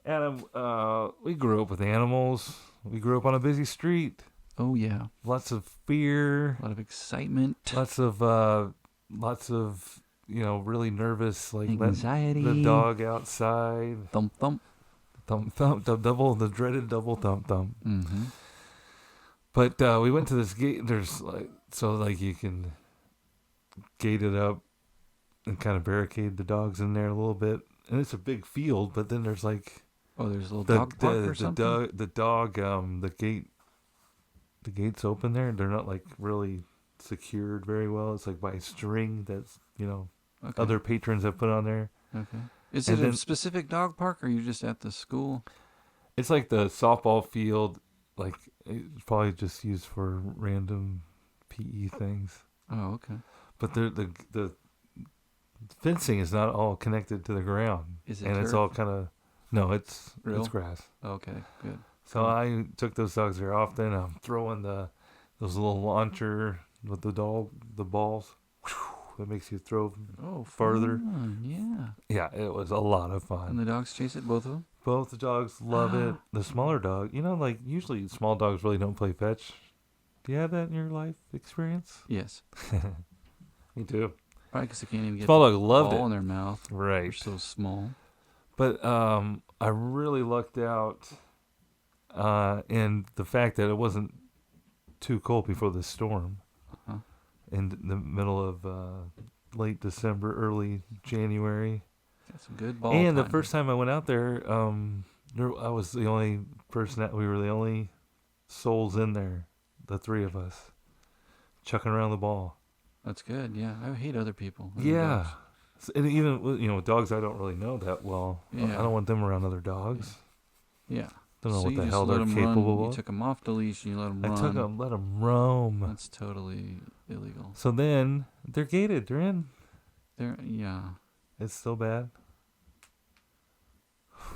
Adam, we grew up with animals. We grew up on a busy street. Oh yeah, Lots of fear. a lot of excitement, Lots of really nervous, like anxiety, letting the dog outside. thump thump. Thump, the dreaded double thump. Mm-hmm. But we went to this gate. There's you can gate it up and kind of barricade the dogs in there a little bit. And it's a big field, but then there's like Oh, there's a little dog park or something. The gate's open there. They're not like really secured very well. It's like by a string that's Okay. other patrons have put on there. Okay. Is And it a then- specific dog park, or are you just at the school? It's like the softball field, like It's probably just used for random PE things. Oh, okay. But the fencing is not all connected to the ground. Is it and it's turf? all kind of no, it's Real? grass. Okay, good. So I took those dogs there often. I'm throwing those little launcher with the balls. That makes you throw further. Fun, yeah. Yeah, it was a lot of fun. And the dogs chase it, both of them? Both the dogs love it. The smaller dog, like usually small dogs really don't play fetch. Do you have that in your life experience? Yes. Me too. Probably because they can't even get Small the dog loved ball it. in their mouth. Right. They're so small. But I really lucked out in the fact that it wasn't too cold before the storm. Uh-huh. In the middle of late December, early January. Got some good ball And time. the first time I went out there, I was the only person we were the only souls in there, the three of us, chucking around the ball. That's good, yeah. I hate other people. Other Yeah. dogs. And even, with dogs I don't really know that well. Yeah. I don't want them around other dogs. Yeah. Don't know So what you the just hell let they're 'em capable run. of. You took them off the leash and you let them I run. let them roam. That's totally illegal. So then, they're gated. They're in. Yeah. It's still bad.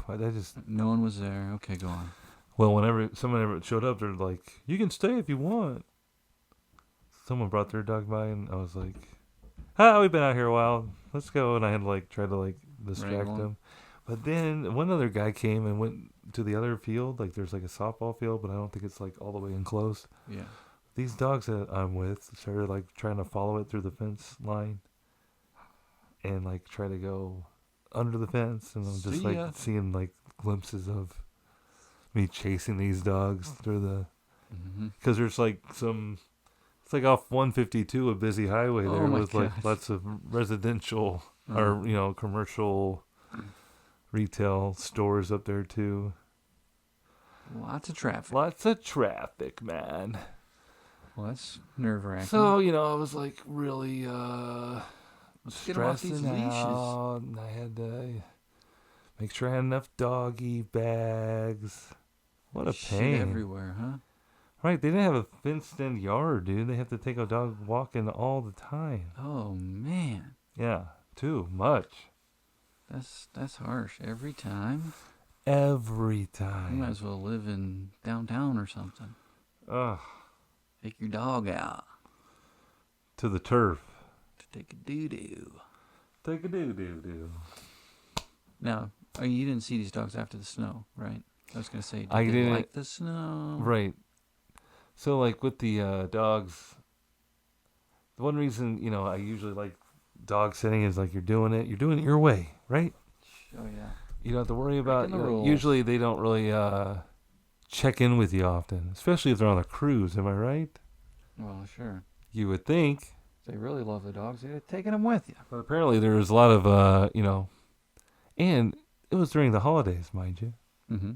I just... No one was there. Okay, go on. Well, whenever someone ever showed up, they're like, you can stay if you want. Someone brought their dog by, and I was like, we've been out here a while. Let's go. And I had to try to distract Wrangle 'em. them. But then one other guy came and went to the other field. There's a softball field, but I don't think it's all the way enclosed. Yeah. These dogs that I'm with started trying to follow it through the fence line and try to go under the fence. And I'm just See ya. seeing glimpses of me chasing these dogs through the... Mm-hmm. Because there's some... It's off 152, a busy highway there Oh my with gosh. lots of residential or commercial retail stores up there too. Lots of traffic. Lots of traffic, man. Well, that's nerve-wracking. So, I was really Let's get 'em off these stressing leashes. out, and I had to make sure I had enough doggy bags. What a Shit pain. everywhere, huh? Right, they didn't have a fenced-in yard, dude. They have to take a dog walking all the time. Oh, man. Yeah, too much. That's harsh. Every time? Every You time. might as well live in downtown or something. Ugh. Take your dog out To the turf. to take a doo-doo. Take a doo-doo-doo. Now, you didn't see these dogs after the snow, right? I was going to say, did I they didn't- like the snow? Right. So, with the dogs, the one reason, I usually like dog sitting is you're doing it your way, right? Oh, yeah. You don't have to worry about, Breaking the rules. usually they don't really check in with you often, especially if they're on a cruise, am I right? Well, sure. You would think. If they really love the dogs, they'd have taken them with you. But apparently there was a lot of, and it was during the holidays, mind you. Mm-hmm.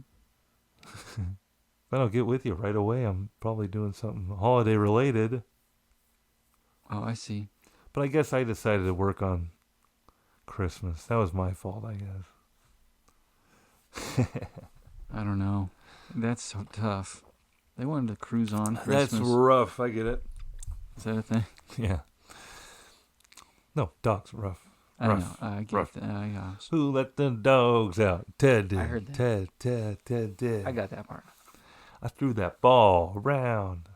If I don't get with you right away, I'm probably doing something holiday related. Oh, I see. But I guess I decided to work on Christmas. That was my fault, I guess. I don't know. That's so tough. They wanted to cruise on Christmas. That's rough. I get it. Is that a thing? Yeah. No, dogs rough. I Rough. know. I get Rough. that. I Who let the dogs out? Ted did. I heard that. Ted did. I got that part. I threw that ball around.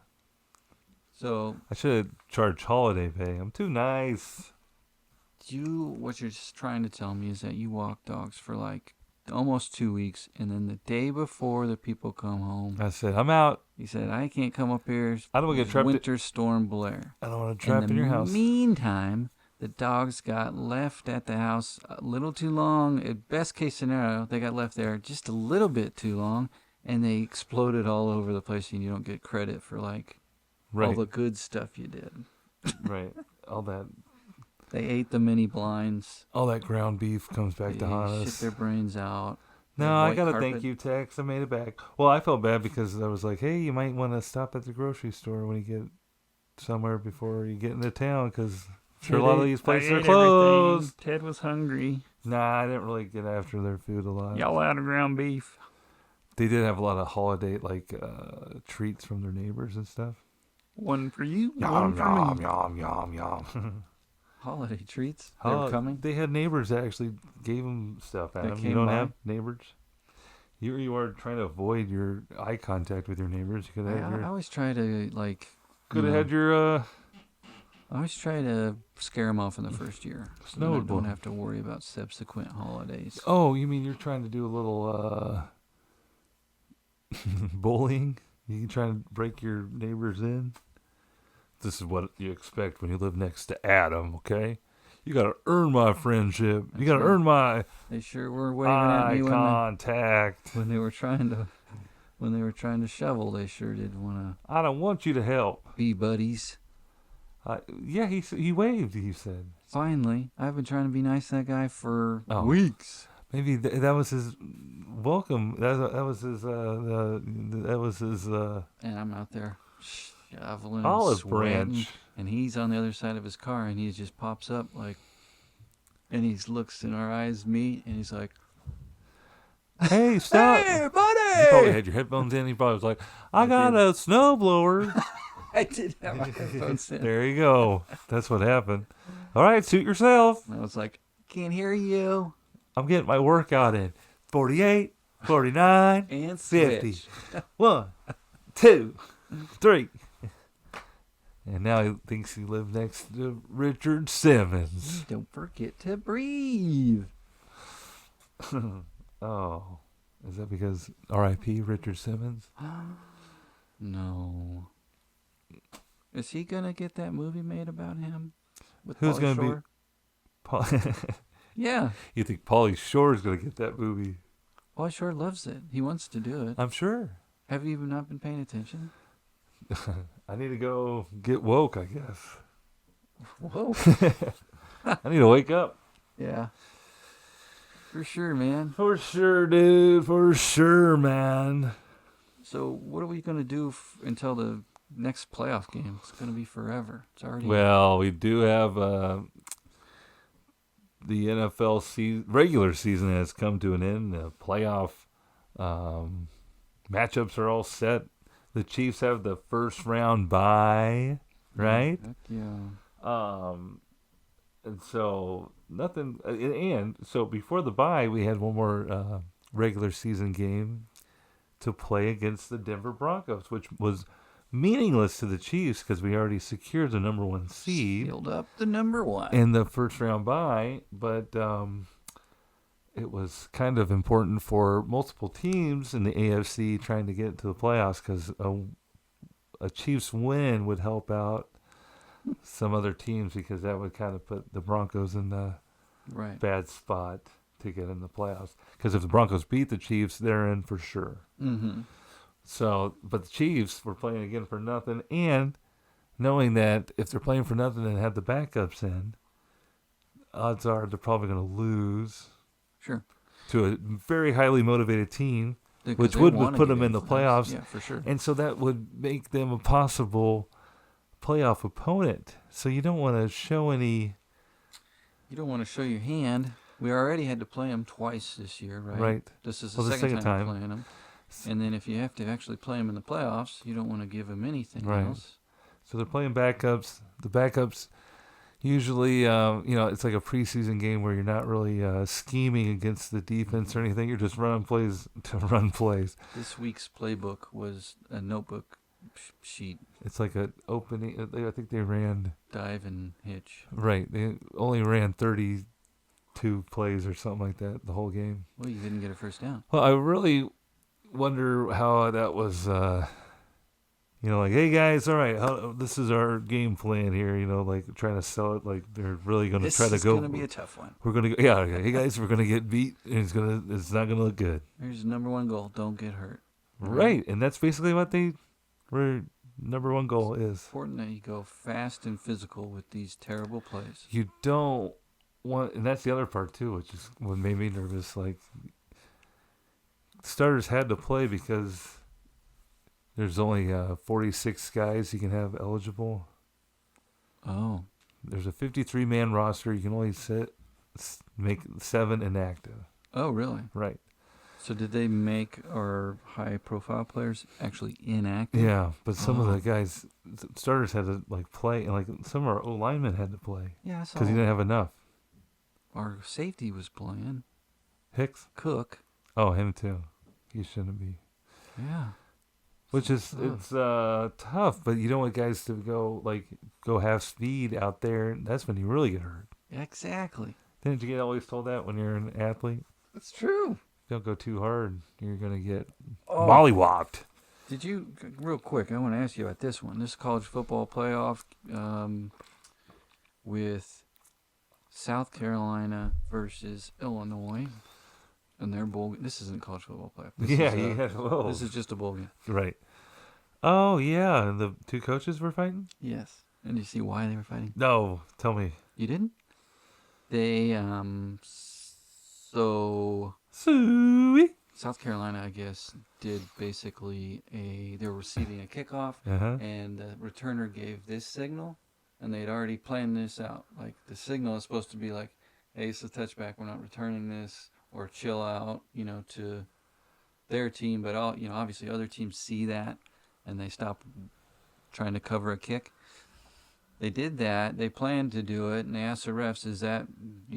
So, I should have charged holiday pay. I'm too nice. what you're just trying to tell me is that you walk dogs for almost 2 weeks, and then the day before the people come home, I said, I'm out. he said, I can't come up here. I don't wanna get trapped. Winter Storm Blair. I don't want to trap in your house. Meantime, the dogs got left at the house a little too long. At best case scenario, they got left there just a little bit too long, and they exploded all over the place, and you don't get credit for all Right. the good stuff you did. Right. All that They ate the mini blinds. ground beef comes back They to haunt shit us. their brains out. No, The I white gotta carpet. thank you, Tex. I made it back. Well, I felt bad because I was like, hey, you might want to stop at the grocery store when you get somewhere before you get into town because sure a lot of these places are closed. Ted was hungry. Nah, I didn't really get after their food a lot. Y'all out of ground beef. they did have a lot of holiday treats from their neighbors and stuff. One for you, Yum, one for yum, me. yum, yum, yum. Holiday treats. They were coming. They had neighbors that actually gave them stuff, Adam. You came don't by? have neighbors? You are trying to avoid your eye contact with your neighbors. You could have I always try to could have had your I always try to scare them off in the first year. So that I Snowballz. don't have to worry about subsequent holidays. Oh, you mean you're trying to do a little bullying? You trying to break your neighbors in? This is what you expect when you live next to Adam, okay? You got to earn my friendship. You got to earn my They sure were waving at eye me contact. when they were trying to shovel. They sure did want to I don't want you to help. be buddies. Yeah, he waved, he said. Finally, I've been trying to be nice to that guy for Oh. weeks. Maybe that was his welcome. That was his. That was his. And I'm out there shoveling, Olive sweating, branch. and he's on the other side of his car, and he just pops up and he looks in our eyes meet, and he's like, Hey, stop! "Hey, You probably buddy!" had your headphones in. He probably was like, "I got a snowblower." I did have my headphones in. There you go. That's what happened. All right, suit yourself. And I was like, "Can't hear you." I'm getting my workout in. 48, 49, And 50. switch. 1, 2, 3. And now he thinks he lives next to Richard Simmons. Don't forget to breathe. Oh, is that because R.I.P. Richard Simmons? No. Is he gonna get that movie made about him? With Who's Pauly gonna be- Shore? Paul, Yeah. you think Pauly Shore is going to get that movie? Pauly Shore loves it. He wants to do it. I'm sure. Have you not been paying attention? I need to go get woke, I guess. Whoa. I need to wake up. Yeah. For sure, man. For sure, dude. For sure, man. So what are we gonna do until the next playoff game? It's gonna be forever. It's already. Well, we do have the NFL regular season has come to an end. The playoff matchups are all set. The Chiefs have the first round bye, right? Heck yeah. And so nothing. And so before the bye, we had one more regular season game to play against the Denver Broncos, which was meaningless to the Chiefs because we already secured the number 1 seed. Sealed up the number 1. In the first round bye, but it was kind of important for multiple teams in the AFC trying to get into the playoffs because a Chiefs win would help out some other teams because that would kind of put the Broncos in the Right. bad spot to get in the playoffs. Because if the Broncos beat the Chiefs, they're in for sure. Mm-hmm. So, but the Chiefs were playing again for nothing, and knowing that if they're playing for nothing and have the backups in, odds are they're probably going to lose Sure. to a very highly motivated team, Because which they would wanna put get them in the for playoffs. Yeah, for sure. And so that would make them a possible playoff opponent. So you don't want to show any. You don't want to show your hand. We already had to play them twice this year, right? Right. This is Well, the the second second time time. we're playing them. And then if you have to actually play them in the playoffs, you don't want to give them anything Right. else. So they're playing backups. The backups usually, it's like a preseason game where you're not really scheming against the defense or anything. You're just running plays to run plays. This week's playbook was a notebook sheet, It's like an opening. I think they ran. dive and hitch. Right. They only ran 32 plays or something like that the whole game. Well, you didn't get a first down. Well, I really wonder how that was, like, hey, guys, all right, this is our game plan here, like trying to sell it like they're really going to This try to is go. going to be a tough one. We're going to go, yeah, hey, guys, we're going to get beat, and it's not going to look good. Here's the number 1 goal. Don't get hurt. Right, and that's basically what their number 1 goal is. Important that you go fast and physical with these terrible plays. You don't want, and that's the other part too, which is what made me nervous. Like, starters had to play because there's only 46 guys you can have eligible. Oh. There's a 53-man roster. You can only make 7 inactive. Oh, really? Right. So did they make our high-profile players actually inactive? Yeah, but some of the guys, starters had to play, and some of our linemen had to play Yeah, I saw. because he didn't have enough. Our safety was playing. Hicks? Cook. Oh, him too. He shouldn't be. Yeah. Which is it's tough, but you don't want guys to go half speed out there. That's when you really get hurt. Exactly. Didn't you get always told that when you're an athlete? That's true. Don't go too hard. You're gonna get mollywopped. Did you, real quick, I want to ask you about this one. This college football playoff with South Carolina versus Illinois. And their bowl. This isn't college football playoff. This is just a bowl game. Right. Oh yeah, and the two coaches were fighting. Yes. And do you see why they were fighting? No, tell me. You didn't? They South Carolina, I guess, did basically they were receiving a kickoff, and the returner gave this signal, and they'd already planned this out. Like the signal is supposed to be like, "Hey, it's a touchback. We're not returning this." Or chill out, to their team. But obviously other teams see that, and they stop trying to cover a kick. They did that. They planned to do it, and they asked the refs, "Is that,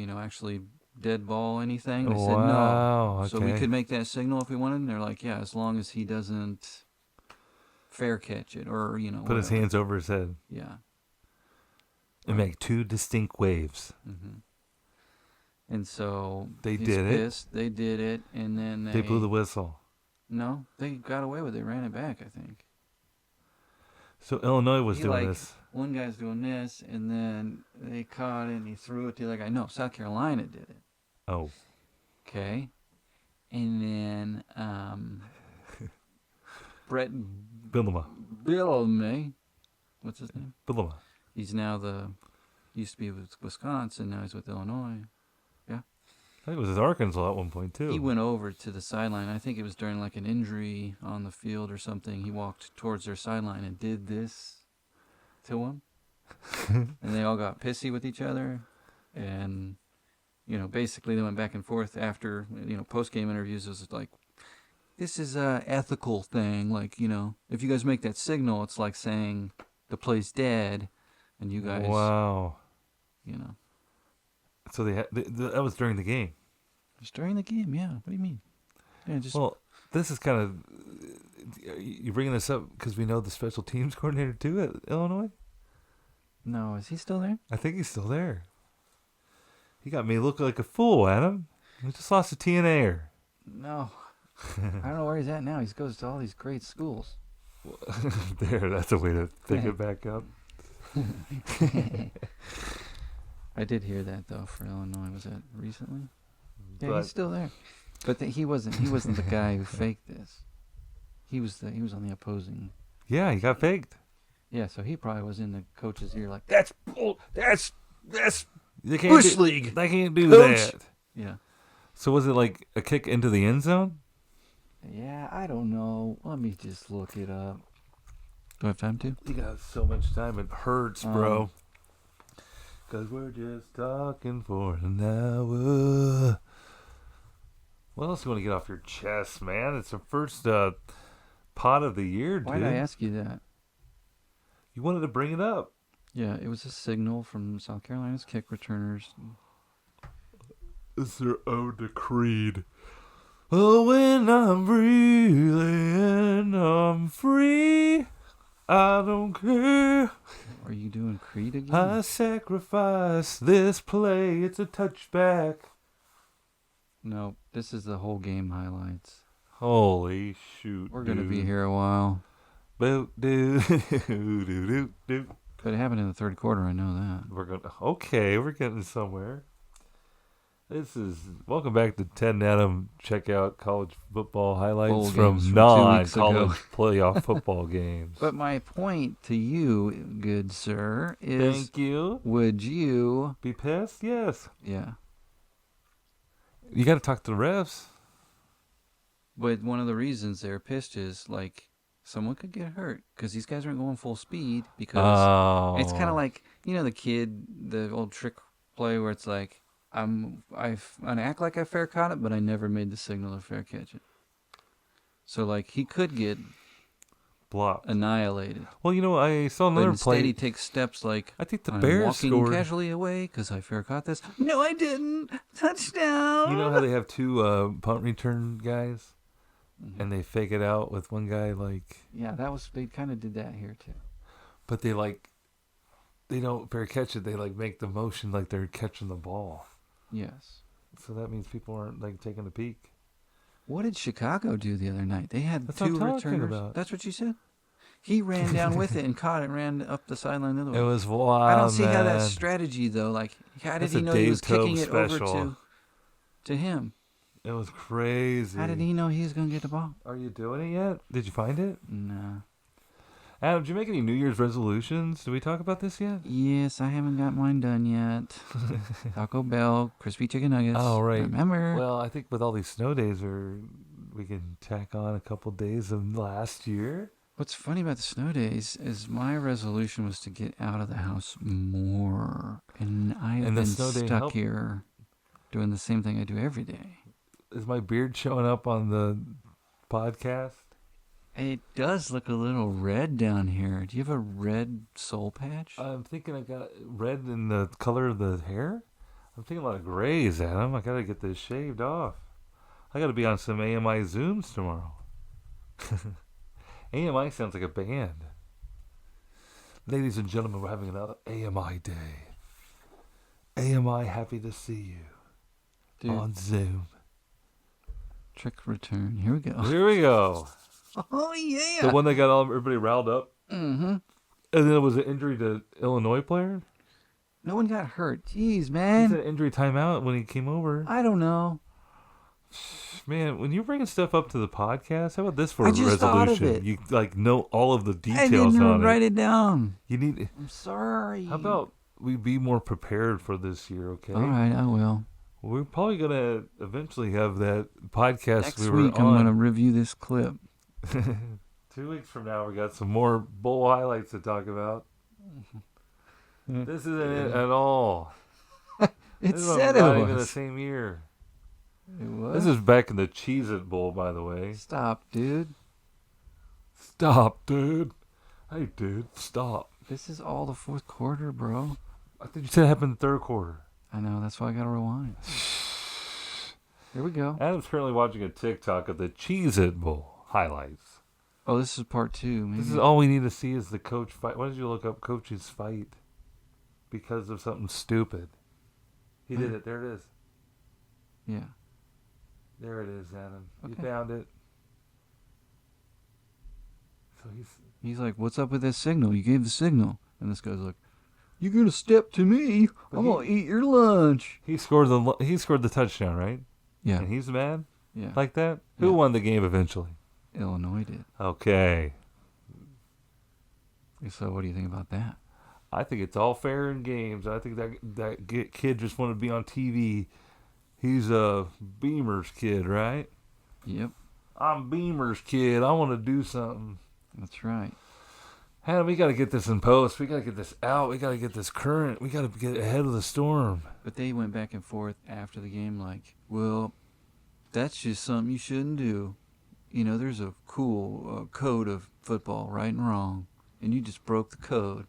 actually dead ball anything?" They said no. Okay. So we could make that signal if we wanted. And they're like, "Yeah, as long as he doesn't fair catch it, or put his hands over his head." Yeah. And make two distinct waves. Mm-hmm. And so they he's did pissed. They did it, and then they blew the whistle. No, they got away with it. They ran it back, I think. So Illinois was doing this. One guy's doing this, and then they caught it, and he threw it to the other guy. No, South Carolina did it. Oh. Okay. And then Brett Billamy. What's his name? Billamy. He's now used to be with Wisconsin. Now he's with Illinois. I think it was with Arkansas at one point, too. He went over to the sideline. I think it was during an injury on the field or something. He walked towards their sideline and did this to him. And they all got pissy with each other. And, basically they went back and forth after, post-game interviews. It was like, this is a ethical thing. If you guys make that signal, it's like saying the play's dead. And you guys... Wow. So that was during the game. It was during the game, yeah. What do you mean? Yeah, well, this is kind of... You're bringing this up because we know the special teams coordinator, too, at Illinois? No, is he still there? I think he's still there. He got me looking like a fool, Adam. We just lost a TNA-er. No. I don't know where he's at now. He goes to all these great schools. That's a way to pick it back up. I did hear that though for Illinois. Was that recently? Yeah, he's still there. But he wasn't the guy who faked this. He was on the opposing. Yeah, he got faked. Yeah, so he probably was in the coach's ear like, that's they can't Bush League. They can't do Coach. that. Yeah. So was it like a kick into the end zone? Yeah, I don't know. Let me just look it up. Do I have time to? You got so much time. It hurts, bro. Because we're just talking for an hour. What else do you want to get off your chest, man? It's the first pot of the year, dude. Why did I ask you that? You wanted to bring it up. Yeah, it was a signal from South Carolina's kick returners. It's their own creed. Oh, when I'm breathing, I'm free. I don't care. Are you doing Creed again? I sacrifice this play. It's a touchback. No, this is the whole game highlights. Holy shoot. We're going to be here a while. Boot, do, do, do, do. But it happened in the third quarter, I know that. We're getting somewhere. Welcome back to Ted and Adam. Check out college football highlights from non-college playoff football games. But my point to you, good sir, is... Thank you. Would you... Be pissed? Yes. Yeah. You got to talk to the refs. But one of the reasons they're pissed is, someone could get hurt because these guys aren't going full speed because it's kind of like, the old trick play where it's like, I act like I fair caught it, but I never made the signal to fair catch it. So like he could get blocked, annihilated. Well, I saw But another instead play. he takes steps like, I think the I'm Bears walking scored. casually away because I fair caught this. No, I didn't. Touchdown. You know how they have two punt return guys, Mm-hmm. and they fake it out with one guy Yeah, they kind of did that here too. but they don't fair catch it. They make the motion like they're catching the ball. Yes. So that means people aren't taking a peek. What did Chicago do the other night? They had That's what two I'm talking returners. about. That's what you said? He ran down with it and caught it and ran up the sideline the other way. It was wild. I don't see how man. that's strategy, though. Like, how did That's he a know he was Dave kicking Tobe it over special. to him? It was crazy. How did he know he was going to get the ball? Are you doing it yet? Did you find it? No. Adam, did you make any New Year's resolutions? Did we talk about this yet? Yes, I haven't got mine done yet. Taco Bell, crispy chicken nuggets. Oh, right. Remember? Well, I think with all these snow days, we can tack on a couple days of last year. What's funny about the snow days is my resolution was to get out of the house more. And I've And the been snow day stuck helped? here doing the same thing I do every day. Is my beard showing up on the podcast? It does look a little red down here. Do you have a red soul patch? I'm thinking I got red in the color of the hair. I'm thinking a lot of grays, Adam. I gotta get this shaved off. I gotta be on some AMI Zooms tomorrow. AMI sounds like a band. Ladies and gentlemen, we're having another AMI day. AMI, happy to see you Dude, on Zoom. trick return. Here we go. Here we go. Oh, yeah. The one that got everybody riled up. Mm-hmm. And then it was an injury to Illinois player. No one got hurt. Jeez, He's man. an injury timeout when he came over. I don't know. Man, when you're bringing stuff up to the podcast, how about this for I a just thought of resolution? it. You know all of the I details didn't on write it. it down. You need. I'm sorry. How about we be more prepared for this year? Okay. All right, I will. We're probably gonna eventually have that podcast Next we were week, I'm on. going to review this clip. 2 weeks from now, we got some more bowl highlights to talk about. This isn't it at all. It This is said it not even the was. same year. It was. This is back in the Cheez-It Bowl, by the way. Stop, dude. Stop, dude. Hey, dude, stop. This is all the fourth quarter, bro. I think you said it happened in the third quarter. I know. That's why I got to rewind. Here we go. Adam's currently watching a TikTok of the Cheez-It Bowl highlights. Oh, this is part 2. Maybe. This is all we need to see is the coach fight. Why did you look up coach's fight? Because of something stupid. He did it. There it is. Yeah. There it is, Adam. You Okay. found it. So He's like, what's up with this signal? You gave the signal. And this guy's like, you're going to step to me. But I'm going to eat your lunch. he scored the touchdown, right? Yeah. And he's mad Yeah. like that. Who Yeah. won the game eventually? Illinois did. Okay. So what do you think about that? I think it's all fair in games. I think that kid just wanted to be on TV. He's a Beamer's kid, right? Yep. I'm Beamer's kid. I want to do something. That's right. Hannah, we got to get this in post. We got to get this out. We got to get this current. We got to get ahead of the storm. But they went back and forth after the game like, well, that's just something you shouldn't do. You know, there's a cool code of football, right and wrong. And you just broke the code.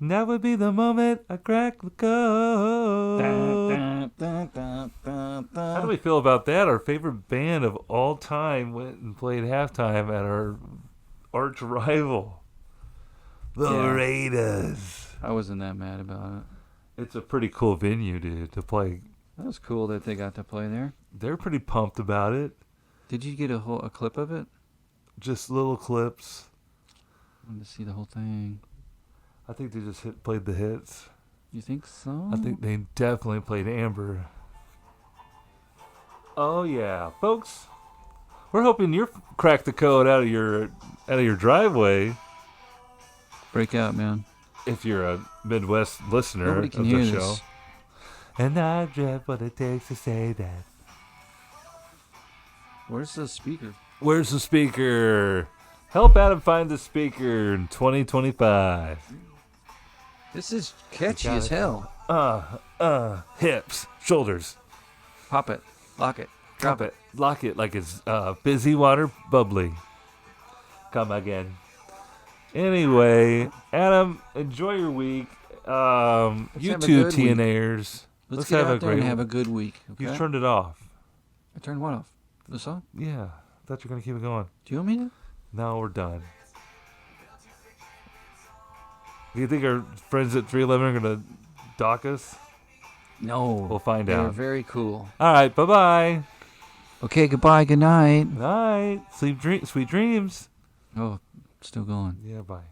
That would be the moment I crack the code. How do we feel about that? Our favorite band of all time went and played halftime at our arch rival, the Yeah. Raiders. I wasn't that mad about it. It's a pretty cool venue, dude, to play. That was cool that they got to play there. They're pretty pumped about it. Did you get a clip of it? Just little clips. I wanted to see the whole thing. I think they just played the hits. You think so? I think they definitely played Amber. Oh yeah, folks. We're hoping you're cracked the code out of your driveway. Break out, man. If you're a Midwest listener Nobody of can the hear show. this. And I dread what it takes to say that. Where's the speaker? Where's the speaker? Help Adam find the speaker in 2025. This is catchy got as it. hell. hips, shoulders. Pop it, lock it, drop it. Lock it like it's busy water bubbly. Come again. Anyway, Adam, enjoy your week. You have a two good week. TNAers. Let's get out there and have a good week. Okay? You turned it off. I turned what off? The song? Yeah, I thought you were going to keep it going. Do you want me to? Now we're done. Do you think our friends at 311 are going to dock us? No. We'll find They're out. very cool. All right, bye-bye. Okay, goodbye, good night. Night. Sweet dreams. Oh, still going. Yeah, bye.